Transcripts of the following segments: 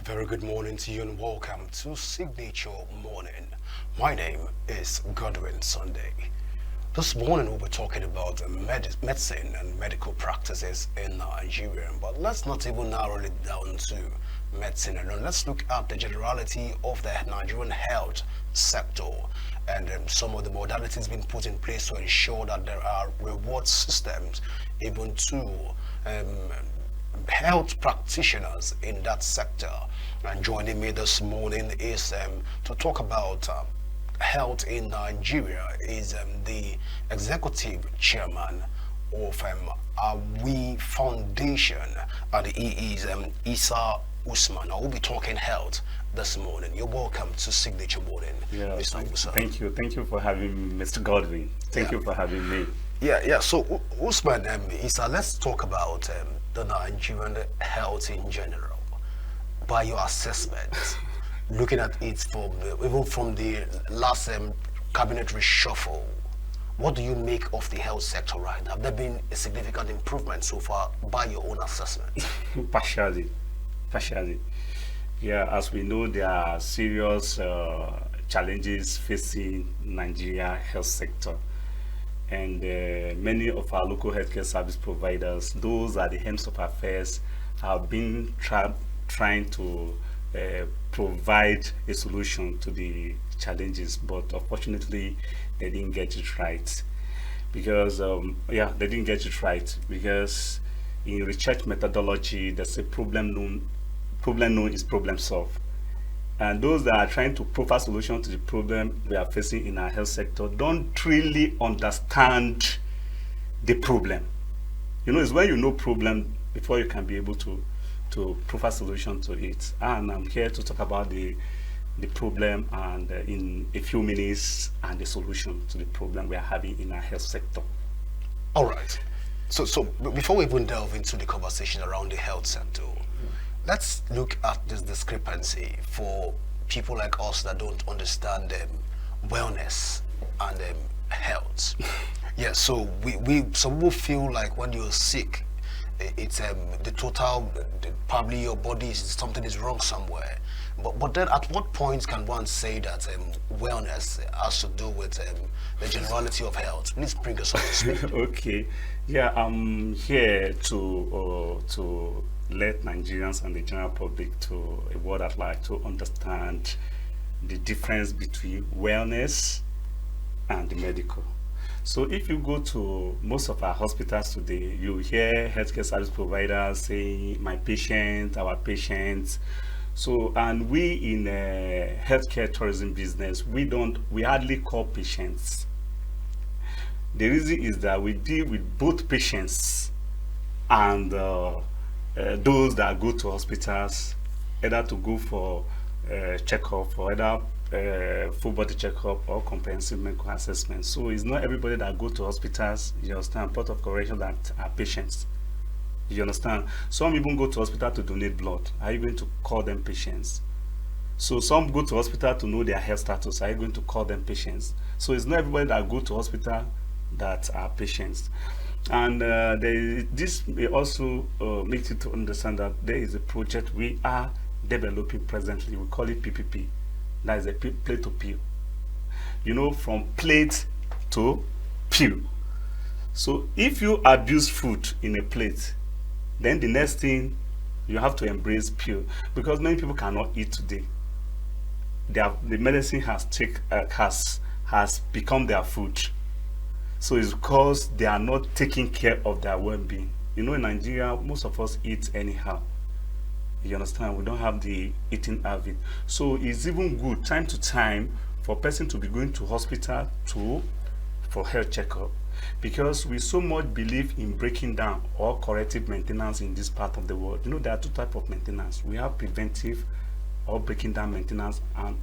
A very good morning to you and welcome to Signature Morning. My name is Godwin Sunday. This morning we'll be talking about medicine and medical practices in Nigeria, but let's not even narrow it down to medicine alone. Let's look at the generality of the Nigerian health sector and some of the modalities being put in place to ensure that there are reward systems even to health practitioners in that sector. And joining me this morning is to talk about health in Nigeria is the executive chairman of we Foundation, and he is Isa Usman. I will be talking health this morning. You're welcome to Signature Morning, Yeah, Mr. Usa. thank you. Thank you for having me, Mr. Godwin. Thank you for having me. Yeah. So, Usman, Isa, let's talk about the Nigerian health in general. By your assessment, looking at it from even from the last cabinet reshuffle, what do you make of the health sector right now? Have there been a significant improvement so far by your own assessment? Partially, partially. Yeah, as we know, there are serious challenges facing Nigeria health sector, and many of our local healthcare service providers, those are the helms of affairs, have been trying to provide a solution to the challenges, but unfortunately, they didn't get it right. Because they didn't get it right because in research methodology, there's a problem known is problem solved. And those that are trying to provide solution to the problem we are facing in our health sector don't really understand the problem. It's when you know problem before you can be able to provide solution to it. And I'm here to talk about the problem and in a few minutes and the solution to the problem we are having in our health sector. All right. So before we even delve into the conversation around the health sector, let's look at this discrepancy for people like us that don't understand wellness and health. Yeah, so we some people feel like when you're sick, it's the total, probably your body is something is wrong somewhere. But then at what point can one say that wellness has to do with the generality of health? Please bring us up to speed. Okay, yeah, I'm here to let Nigerians and the general public, to a word at large, to understand the difference between wellness and the medical. So if you go to most of our hospitals today, you hear healthcare service providers saying my patient, our patients. So, and we in healthcare tourism business, we hardly call patients. The reason is that we deal with both patients and those that go to hospitals, either to go for checkup or either full body checkup or comprehensive medical assessment. So it's not everybody that go to hospitals, you understand, part of correction, that are patients. You understand? Some even go to hospital to donate blood. Are you going to call them patients? So some go to hospital to know their health status. Are you going to call them patients? So it's not everybody that go to hospital that are patients. And this may also make you to understand that there is a project we are developing presently. We call it PPP. That is a plate to pill. From plate to pill. So if you abuse food in a plate, then the next thing you have to embrace pill, because many people cannot eat today. The medicine has become their food. So it's because they are not taking care of their well-being. In Nigeria, most of us eat anyhow. You understand? We don't have the eating habit. So it's even good time to time for a person to be going to hospital for health checkup, because we so much believe in breaking down or corrective maintenance in this part of the world. There are two types of maintenance. We have preventive or breaking down maintenance, and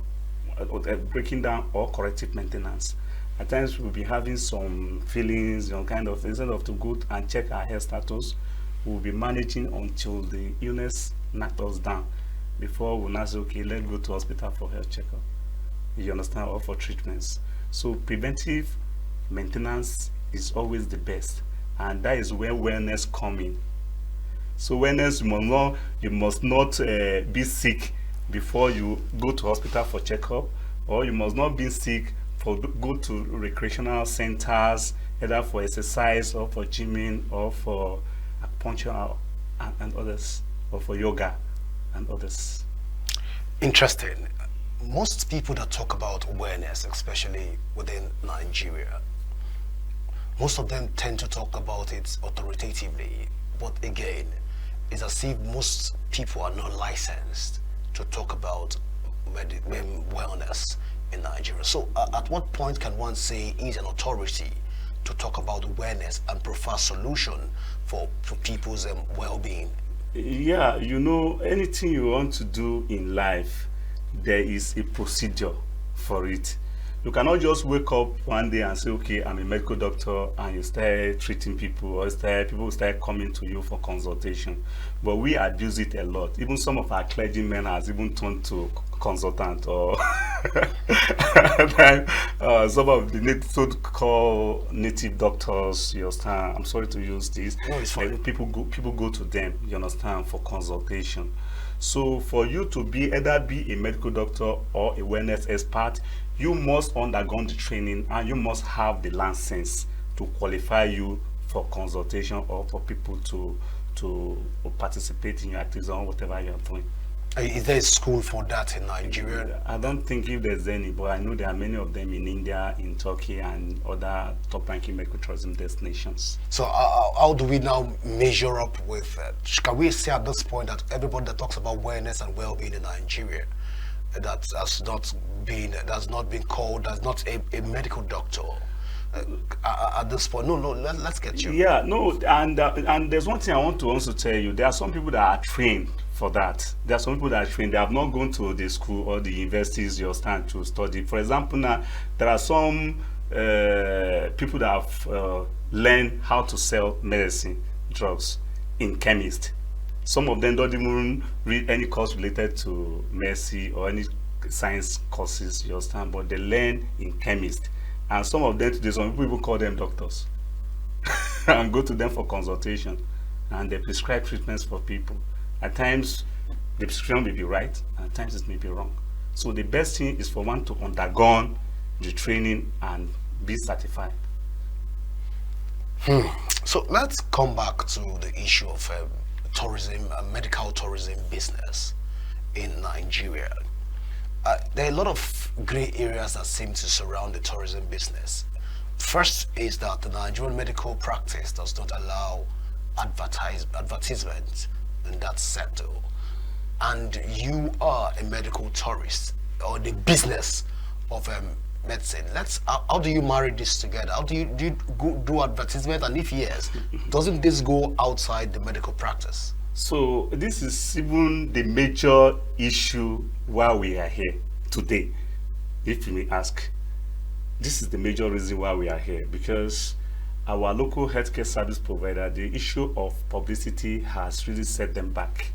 breaking down or corrective maintenance. At times we'll be having some feelings, kind of, instead of to go and check our health status, we'll be managing until the illness knocks us down before we'll now say, okay, let's go to hospital for health checkup. You understand? Or for treatments. So preventive maintenance is always the best, and that is where wellness come in. So wellness, you must not be sick before you go to hospital for checkup, or you must not be sick for go to recreational centers, either for exercise or for gymming or for acupuncture and others, or for yoga and others. Interesting. Most people that talk about awareness, especially within Nigeria, most of them tend to talk about it authoritatively. But again, it's as if most people are not licensed to talk about wellness in Nigeria. So, at what point can one say he's an authority to talk about awareness and prefer solution for people's well-being? Yeah, you know, anything you want to do in life, there is a procedure for it. You cannot just wake up one day and say, okay, I'm a medical doctor, and you start treating people, or people start coming to you for consultation. But we abuse it a lot. Even some of our clergymen has even turned to consultant, or then, some of the so-called native doctors, you understand, I'm sorry to use this, No, it's fine. people go to them, you understand, for consultation. So for you to either be a medical doctor or a wellness expert, you must undergo the training, and you must have the license to qualify you for consultation, or for people to participate in your activities or whatever you are doing. Is there a school for that in Nigeria? I don't think if there's any, but I know there are many of them in India, in Turkey, and other top-ranking medical tourism destinations. So how do we now measure up with? Can we say at this point that everybody that talks about wellness and well-being in Nigeria, that has not been called, that's not a medical doctor? At this point, no, let's get you. Yeah, no, and there's one thing I want to also tell you. There are some people that are trained for that. There are some people that are trained. They have not gone to the school or the universities you stand to study. For example, now there are some people that have learned how to sell medicine, drugs in chemists. Some of them don't even read any course related to medicine or any science courses, you understand, but they learn in chemist. And some of them today, some people call them doctors and go to them for consultation, and they prescribe treatments for people. At times the prescription may be right, and at times it may be wrong. So the best thing is for one to undergo the training and be certified. So let's come back to the issue of tourism, medical tourism business in Nigeria. There are a lot of gray areas that seem to surround the tourism business. First is that the Nigerian medical practice does not allow advertisement in that sector. And you are a medical tourist, or the business of medicine. How do you marry this together? How do you do advertisement? And if yes, doesn't this go outside the medical practice? So this is even the major issue why we are here today. If you may ask, this is the major reason why we are here, because our local healthcare service provider, the issue of publicity has really set them back.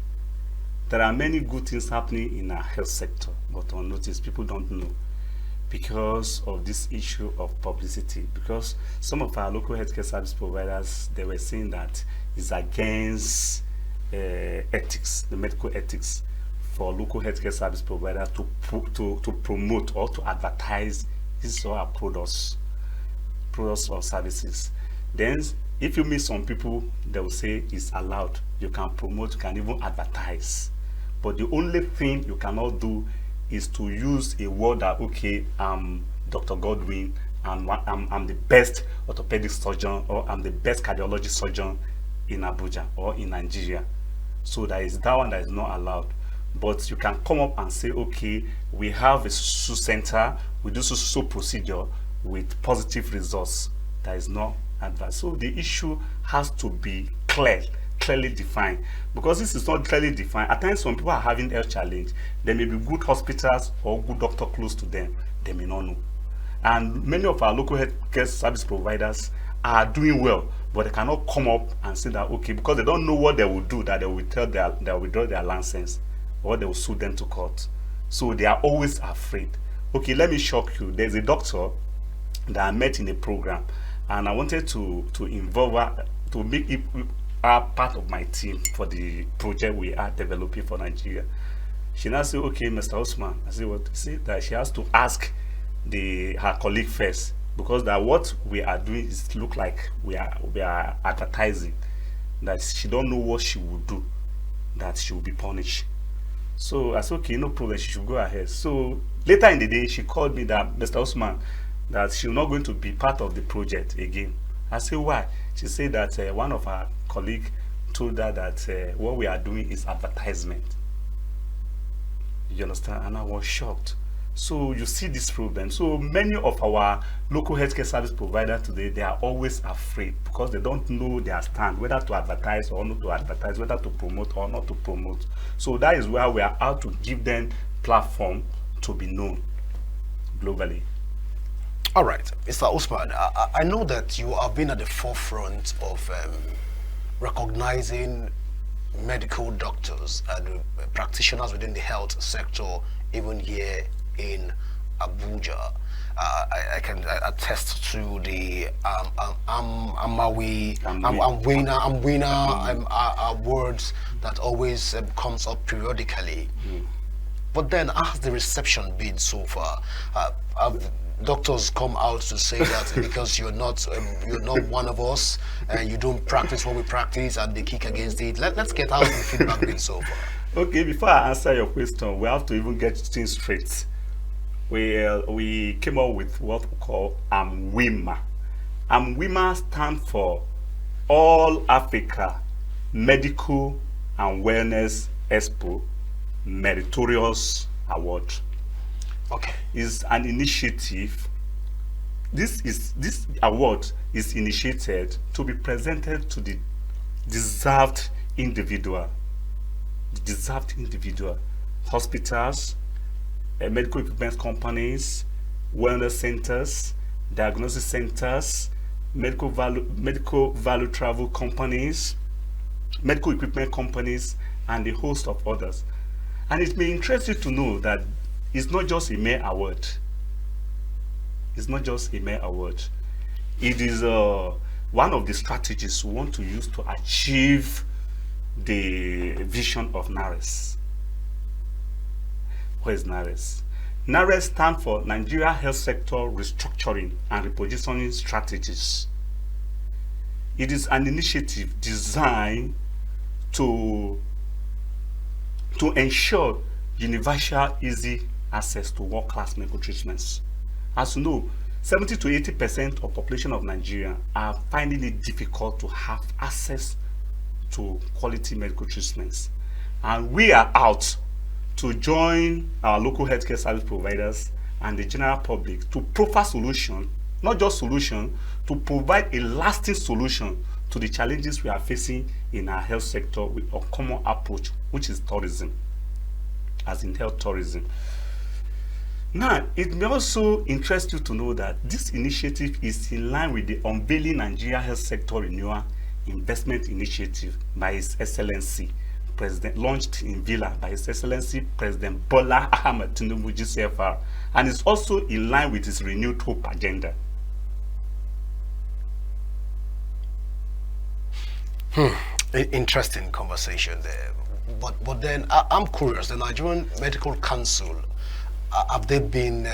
There are many good things happening in our health sector, but unnoticed, people don't know, because of this issue of publicity. Because some of our local healthcare service providers, they were saying that it's against ethics, the medical ethics, for local healthcare service providers to promote or to advertise these are our products or services. Then if you meet some people, they will say it's allowed, you can promote, you can even advertise, but the only thing you cannot do is to use a word that, okay, I'm Dr. Godwin, I'm the best orthopedic surgeon, or I'm the best cardiology surgeon in Abuja or in Nigeria. So that is that one that is not allowed. But you can come up and say, okay, we have a center, we do so procedure with positive results. That is not advised. So the issue has to be clearly defined, because this is not clearly defined. At times when people are having health challenge, there may be good hospitals or good doctor close to them, they may not know. And many of our local healthcare service providers are doing well, but they cannot come up and say that, okay, because they don't know what they will do, that they will withdraw their license, or they will sue them to court. So they are always afraid. Okay, let me shock you. There's a doctor that I met in a program, and I wanted to involve her, to make it are part of my team for the project we are developing for Nigeria. She now said, okay, Mr. Usman. I said, what? See that she has to ask her colleague first, because that what we are doing is look like we are advertising. That she don't know what she will do, that she will be punished. So I said, okay, no problem, she should go ahead. So later in the day, she called me that Mr. Usman, that she's not going to be part of the project again. I said, why? She said that one of her colleagues told her that what we are doing is advertisement. You understand? And I was shocked. So you see this problem. So many of our local healthcare service providers today, they are always afraid because they don't know their stand, whether to advertise or not to advertise, whether to promote or not to promote. So that is why we are out to give them platform to be known globally. All right, Mr. Usman, I know that you have been at the forefront of recognizing medical doctors and practitioners within the health sector, even here in Abuja. I can attest to the words that always comes up periodically. But then, how's the reception been so far? Have doctors come out to say that because you're not one of us and you don't practice what we practice, and they kick against it? Let's get out the feedback been so far. Okay, before I answer your question, we have to even get things straight. We came up with what we call AMWIMA. AMWIMA stands for All Africa Medical and Wellness Expo Meritorious Award. Okay. Is an initiative. This award is initiated to be presented to the deserved individual. Hospitals, medical equipment companies, wellness centers, diagnosis centers, medical value travel companies, medical equipment companies, and a host of others. And it may interest you to know that it's not just a mere award. It's not just a mere award. It is one of the strategies we want to use to achieve the vision of NARES. What is NARES? NARES stands for Nigeria Health Sector Restructuring and Repositioning Strategies. It is an initiative designed to ensure universal, easy access to world-class medical treatments. As you know, 70 to 80% of population of Nigeria are finding it difficult to have access to quality medical treatments. And we are out to join our local healthcare service providers and the general public to proffer solution, not just solution, to provide a lasting solution to the challenges we are facing in our health sector with a common approach, which is tourism, as in health tourism. Now, it may also interest you to know that this initiative is in line with the unveiling Nigeria Health Sector Renewal Investment Initiative by His Excellency President, launched in Villa by His Excellency President Bola Ahmed Tinubu GCFR, and is also in line with his renewed hope agenda. Interesting conversation there. But then I'm curious. The Nigerian Medical Council, have they been?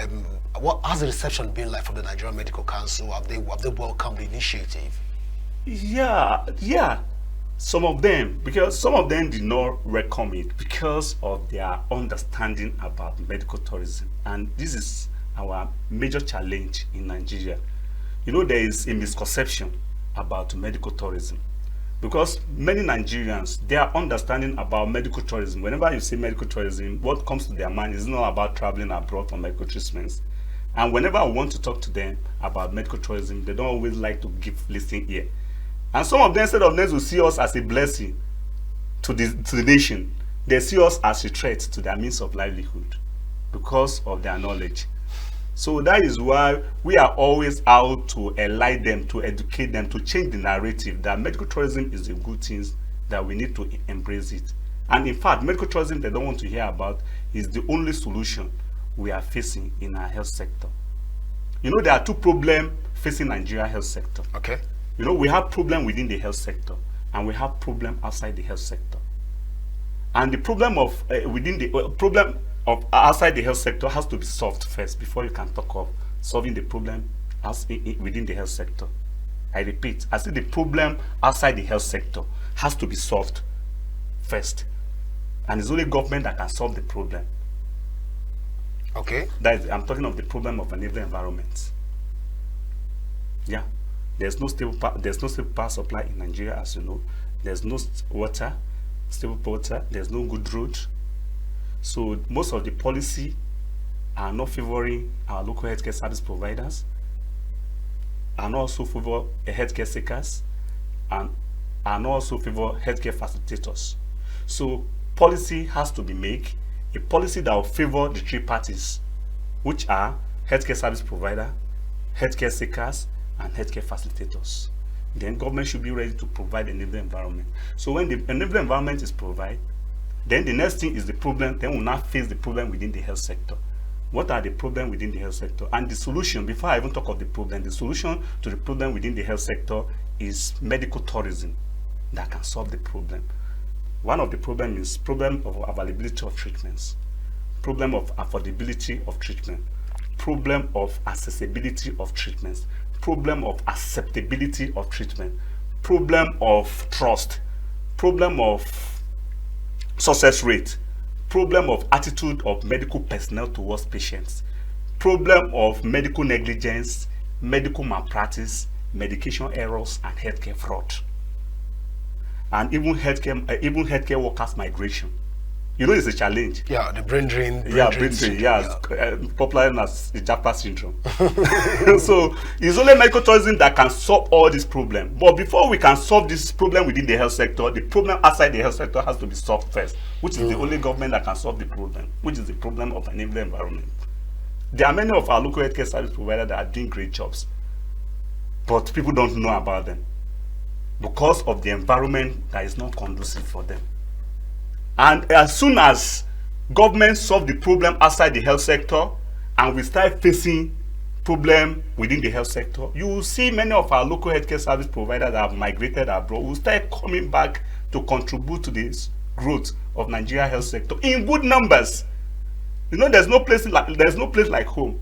What has the reception been like from the Nigerian Medical Council? Have they welcomed the initiative? Yeah. Some of them, because some of them did not welcome it because of their understanding about medical tourism, and this is our major challenge in Nigeria. You know, there is a misconception about medical tourism. Because many Nigerians, their understanding about medical tourism, whenever you say medical tourism, what comes to their mind is not about traveling abroad for medical treatments. And whenever I want to talk to them about medical tourism, they don't always like to give listening ear. And some of them, instead of them, will see us as a blessing to the nation. They see us as a threat to their means of livelihood because of their knowledge. So that is why we are always out to enlighten them, to educate them, to change the narrative that medical tourism is a good thing, that we need to embrace it. And in fact, medical tourism they don't want to hear about is the only solution we are facing in our health sector. You know, there are two problems facing Nigeria health sector. Okay. You know, we have problem within the health sector, and we have problem outside the health sector. And the problem of problem of outside the health sector has to be solved first before you can talk of solving the problem within the health sector. I repeat, I say the problem outside the health sector has to be solved first, and it's only government that can solve the problem. Okay. That is, I'm talking of the problem of enabling environment. Yeah, there's no stable power supply in Nigeria, as you know. There's no stable water. There's no good road. So most of the policy are not favoring our local healthcare service providers, and also favor healthcare seekers, and also favor healthcare facilitators. So policy has to be made, a policy that will favor the three parties, which are healthcare service provider, healthcare seekers, and healthcare facilitators. Then government should be ready to provide an enabling environment. So when the enabling environment is provided, then the next thing is the problem. Then we'll now face the problem within the health sector. What are the problems within the health sector? And the solution, before I even talk of the problem, the solution to the problem within the health sector is medical tourism that can solve the problem. One of the problems is problem of availability of treatments, problem of affordability of treatment, problem of accessibility of treatments, problem of acceptability of treatment, problem of trust, problem of success rate, problem of attitude of medical personnel towards patients, problem of medical negligence, medical malpractice, medication errors, and healthcare fraud, and even healthcare workers migration. You know, it's a challenge. Yeah, the brain drain. Brain drain. Yeah, popular known as the Japa syndrome. So it's only medical tourism that can solve all these problems. But before we can solve this problem within the health sector, the problem outside the health sector has to be solved first, which is the only government that can solve the problem, which is the problem of enabling environment. There are many of our local healthcare service providers that are doing great jobs, but people don't know about them because of the environment that is not conducive for them. And as soon as government solve the problem outside the health sector and we start facing problem within the health sector, you will see many of our local healthcare service providers that have migrated abroad will start coming back to contribute to this growth of Nigeria health sector in good numbers. You know, there's no place like home.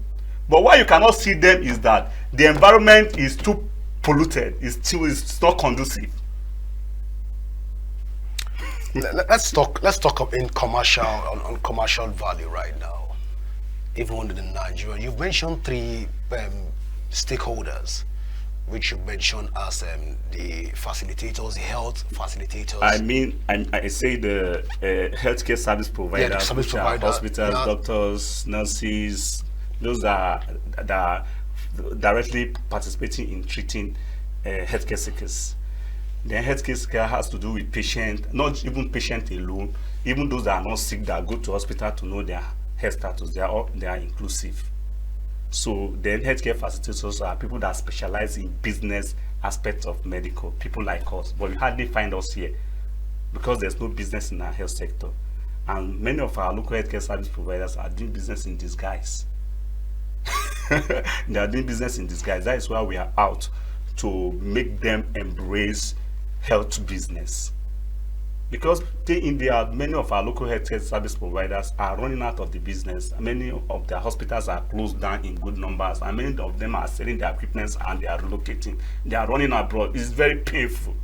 But why you cannot see them is that the environment is too polluted. It's not conducive. Let's talk up in commercial on commercial value right now. Even under the Nigerian, you've mentioned three stakeholders, which you mentioned as the facilitators, the health facilitators. I say the healthcare service providers, the service provider, hospitals, doctors, nurses, those that are directly participating in treating healthcare seekers. Then healthcare care has to do with patient, not even patient alone, even those that are not sick that go to hospital to know their health status. They are inclusive. So then healthcare facilitators are people that specialize in business aspects of medical, people like us. But you hardly find us here because there's no business in our health sector. And many of our local healthcare service providers are doing business in disguise. They are doing business in disguise. That is why we are out to make them embrace health business, because many of our local healthcare service providers are running out of the business. Many of their hospitals are closed down in good numbers, and many of them are selling their equipment and they are relocating. They are running abroad. It's very painful.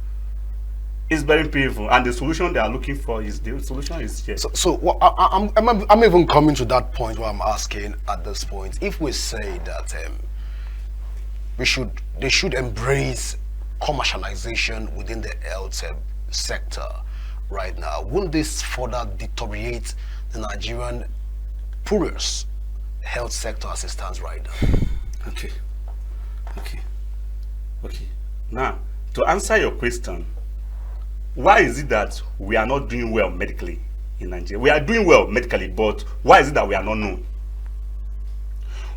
It's very painful, and the solution they are looking for is here. So I'm even coming to that point where I'm asking at this point, if we say that they should embrace commercialization within the health sector right now, won't this further deteriorate the Nigerian poorest health sector as it stands right now? Okay. Now, to answer your question, why is it that we are not doing well medically in Nigeria? We are doing well medically, but why is it that we are not known?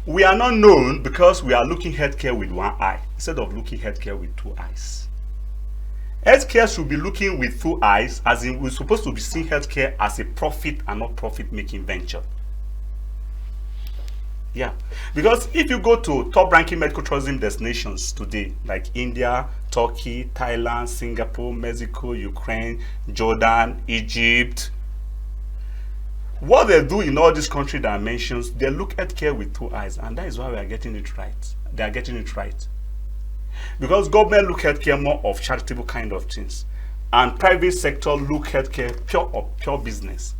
We are not known because we are looking healthcare with one eye instead of looking healthcare with two eyes. Healthcare should be looking with two eyes, as in we're supposed to be seeing healthcare as a profit and not profit-making venture. Yeah, because if you go to top-ranking medical tourism destinations today, like India, Turkey, Thailand, Singapore, Mexico, Ukraine, Jordan, Egypt. What they do in all these countries that I mentioned, they look at care with two eyes, and that is why we are getting it right. They are getting it right. Because government look at care more of charitable kind of things, and private sector look at care pure business.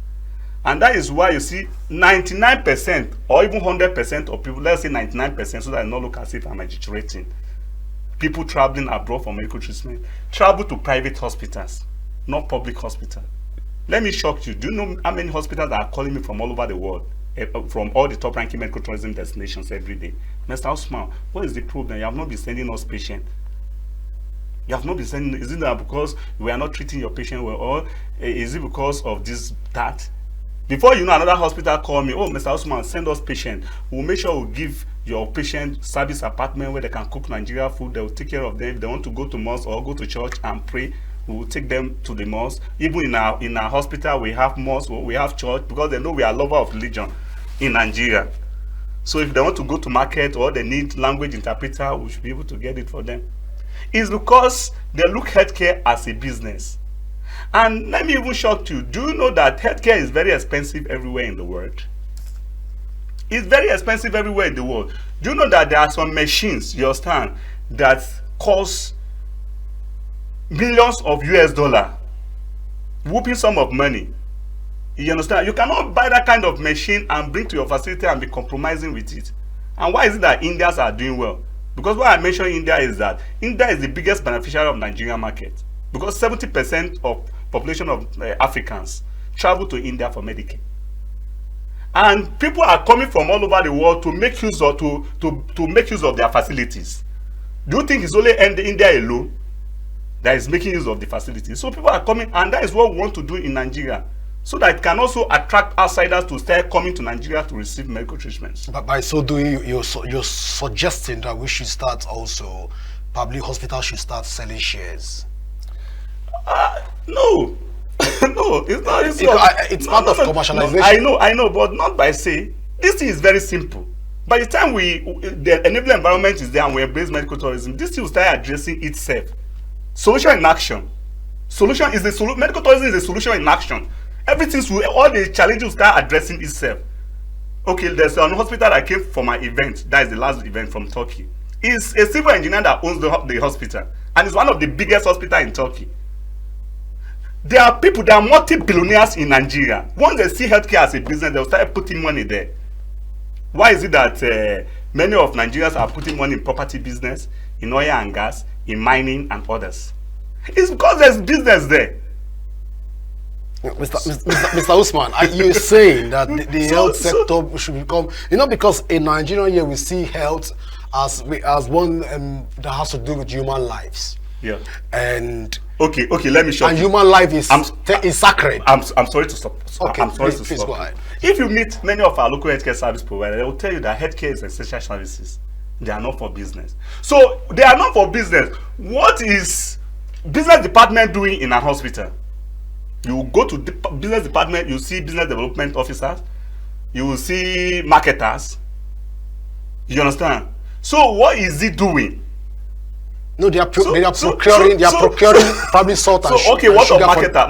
And that is why you see 99% or even 100% of people, let's say 99%, so that I not look as if I'm exaggerating, people traveling abroad for medical treatment travel to private hospitals, not public hospitals. Let me shock you. Do you know how many hospitals are calling me from all over the world, from all the top-ranking medical tourism destinations every day? Mr. Usman, what is the problem? You have not been sending us patients. You have not been sending. Is it that because we are not treating your patient well, or is it because of this, that? Before you know, another hospital call me, oh, Mr. Usman, send us patient. We'll make sure we'll give your patient service apartment where they can cook Nigeria food. They will take care of them. If they want to go to mosque or go to church and pray, we will take them to the mosque. Even in our hospital, we have mosque, we have church, because they know we are lover of religion in Nigeria. So if they want to go to market or they need language interpreter, we should be able to get it for them. It's because they look healthcare as a business. And let me even shock you. Do you know that healthcare is very expensive everywhere in the world? It's very expensive everywhere in the world. Do you know that there are some machines, you understand, that cost millions of US dollars, whooping sum of money? You understand? You cannot buy that kind of machine and bring to your facility and be compromising with it. And why is it that Indians are doing well? Because why I mention India is that India is the biggest beneficiary of Nigerian market. Because 70% of population of Africans travel to India for Medicaid. And people are coming from all over the world to make use of to make use of their facilities. Do you think it's only India alone that is making use of the facilities? So people are coming, and that is what we want to do in Nigeria, so that it can also attract outsiders to start coming to Nigeria to receive medical treatments. But by so doing, you're suggesting that we should start also, public hospitals should start selling shares. No. No, it's not. It's part of commercialization. No, I know, but not by say. This thing is very simple. By the time the enabling environment is there and we embrace medical tourism, this thing will start addressing itself. Solution in action. Solution is the solution. Medical tourism is a solution in action. Everything, all the challenges will start addressing itself. Okay, there's an hospital that came for my event. That is the last event from Turkey. It's a civil engineer that owns the hospital, and it's one of the biggest hospitals in Turkey. There are people that are multi-billionaires in Nigeria. Once they see healthcare as a business, they'll start putting money there. Why is it that many of Nigerians are putting money in property business, in oil and gas, in mining and others? It's because there's business there. Mr. Usman, are you saying that the health sector should become, because in Nigeria here we see health as one that has to do with human lives. Yeah. And okay, let me show you. And human life is sacred. I'm sorry to stop. Okay, I'm sorry to please stop. Go ahead. If you meet many of our local healthcare service providers, they will tell you that healthcare is essential services. They are not for business. So they are not for business. What is business department doing in a hospital? You go to the business department, you see business development officers, you will see marketers. You understand? So what is he doing? No, they are procuring probably salt and sugar. Okay, what of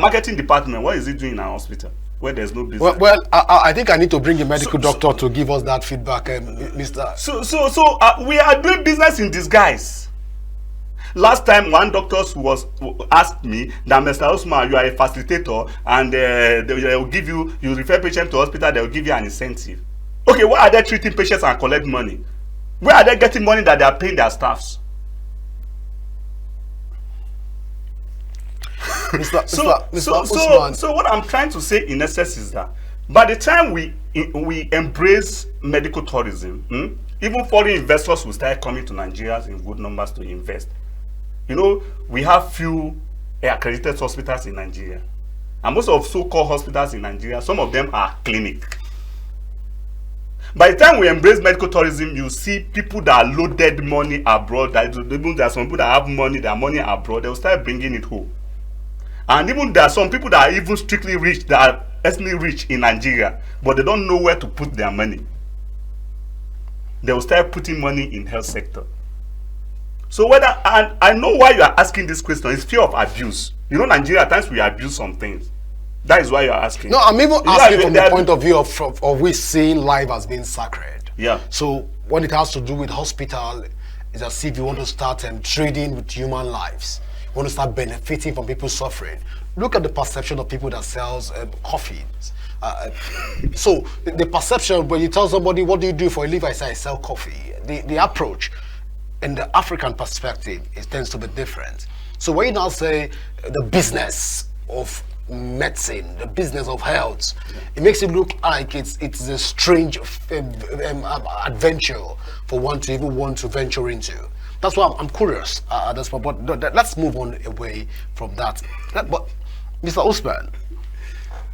marketing department? What is he doing in our hospital where there's no business? Well, I think I need to bring a medical doctor to give us that feedback, Mr. So we are doing business in disguise. Last time, one doctor asked me that, Mr. Usman, you are a facilitator, and they will give you refer patient to hospital, they will give you an incentive. Okay, why are they treating patients and collect money? Where are they getting money that they are paying their staffs? So what I'm trying to say in essence is that by the time we embrace medical tourism, even foreign investors will start coming to Nigeria in good numbers to invest. We have few accredited hospitals in Nigeria, and most of so-called hospitals in Nigeria, some of them are clinic. By the time we embrace medical tourism, you see people that loaded money abroad. There are some people that have money, their money abroad, they will start bringing it home. And even there are some people that are even strictly rich, that are extremely rich in Nigeria, but they don't know where to put their money. They will start putting money in health sector. So whether, and I know why you are asking this question, it's fear of abuse. You know, Nigeria, at times we abuse some things. That is why you are asking. No, I'm even asking from the point of view of we seeing life as being sacred. Yeah. So when it has to do with hospital, it's as if you want to start trading with human lives. You want to start benefiting from people suffering. Look at the perception of people that sells coffee. So the perception when you tell somebody, what do you do for a living? I say I sell coffee. The approach in the African perspective, it tends to be different. So when you now say the business of medicine, the business of health, it makes it look like it's a strange adventure for one to even want to venture into. That's why I'm curious. But let's move on away from that. But Mr. Usman,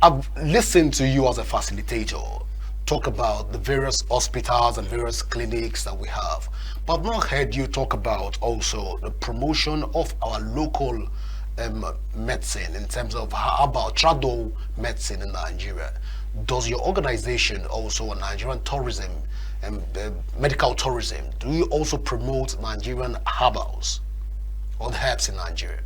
I've listened to you as a facilitator talk about the various hospitals and various clinics that we have, but I've not heard you talk about also the promotion of our local medicine in terms of how about trado medicine in Nigeria. Does your organization also, Nigerian tourism and medical tourism, do you also promote Nigerian herbals or the herbs in Nigeria?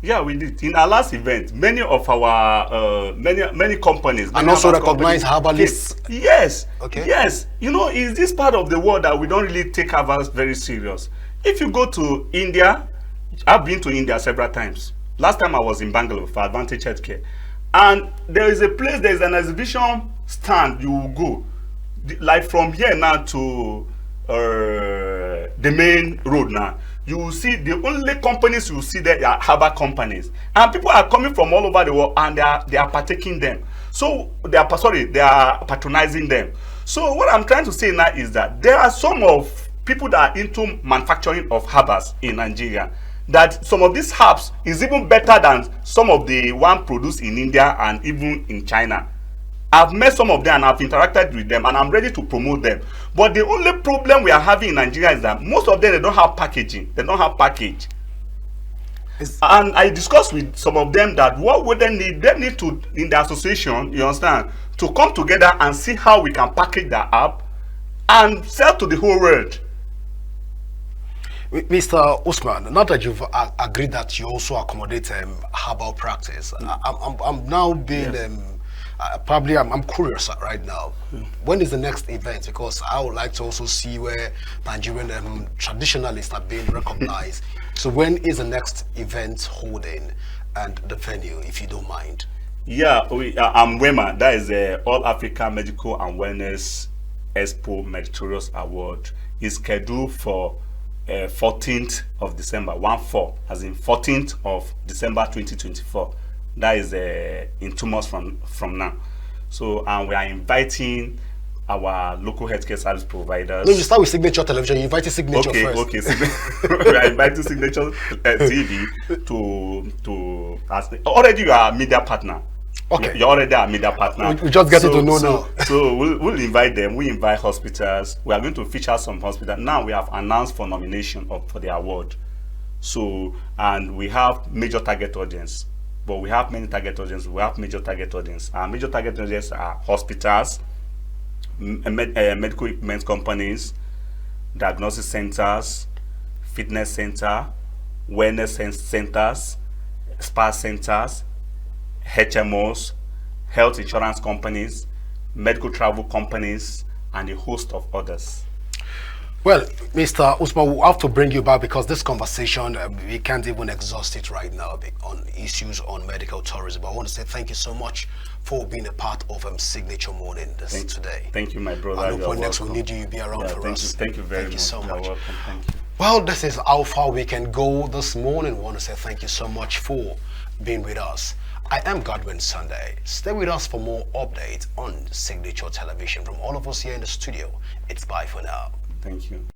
Yeah, we did. In our last event, many of our many companies and also recognize herbalists. Yes. Okay. Yes. You know, is this part of the world that we don't really take herbals very serious? If you go to India, I've been to India several times. Last time I was in Bangalore for Advantage Healthcare, and there is a place, there is an exhibition stand. You will go, like from here now to the main road now. You will see the only companies you will see there are herbal companies, and people are coming from all over the world, and they are partaking them. So they are patronizing them. So what I'm trying to say now is that there are some of people that are into manufacturing of herbals in Nigeria, that some of these herbs is even better than some of the one produced in India and even in China. I've met some of them and I've interacted with them and I'm ready to promote them. But the only problem we are having in Nigeria is that most of them, they don't have packaging. They don't have package. And I discussed with some of them that what would they need? They need to, in the association, you understand, to come together and see how we can package that up and sell to the whole world. Mr. Usman, now that you've agreed that you also accommodate herbal practice, I'm now being... Yes. I'm curious right now. When is the next event? Because I would like to also see where Nigerian traditionalists are being recognized. So when is the next event holding and the venue, if you don't mind? Yeah, I'm WEMA. That is the All Africa Medical and Wellness Expo Meritorious Award. It's scheduled for 14th of December, 1/4, as in 14th of December 2024. That is in 2 months from now. So we are inviting our local healthcare service providers. No, you start with Signature Television. You invited Signature first. Okay. We are inviting Signature TV already you are a media partner. Okay. You're already a media partner. We just get to know now. So we'll invite them. We invite hospitals. We are going to feature some hospitals. Now we have announced for nomination for the award. So, and we have major target audience. But we have many target audience. We have major target audience. Our major target audience are hospitals, medical equipment companies, diagnosis centers, fitness center, wellness centers, spa centers, HMOs, health insurance companies, medical travel companies, and a host of others. Well, Mr. Usman, we'll have to bring you back because this conversation, we can't even exhaust it right now on issues on medical tourism. I want to say thank you so much for being a part of Signature Morning today. Thank you, my brother. I know next we need you to be around for us. Thank you very much. Thank you so much. You're welcome. Thank you. Well, this is how far we can go this morning. I want to say thank you so much for being with us. I am Godwin Sunday. Stay with us for more updates on Signature Television. From all of us here in the studio, it's bye for now. Thank you.